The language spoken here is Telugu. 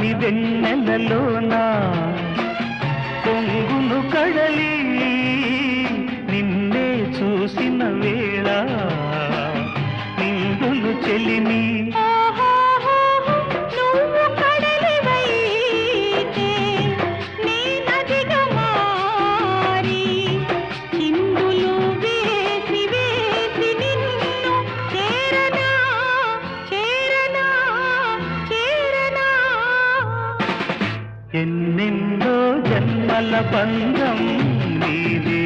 పున్నమి వెన్నెలలోన పొంగును కడలి నిన్నే చూసిన వేళ నిండును చెలిమి ఎన్నెన్నో జన్మల బంధం నీదే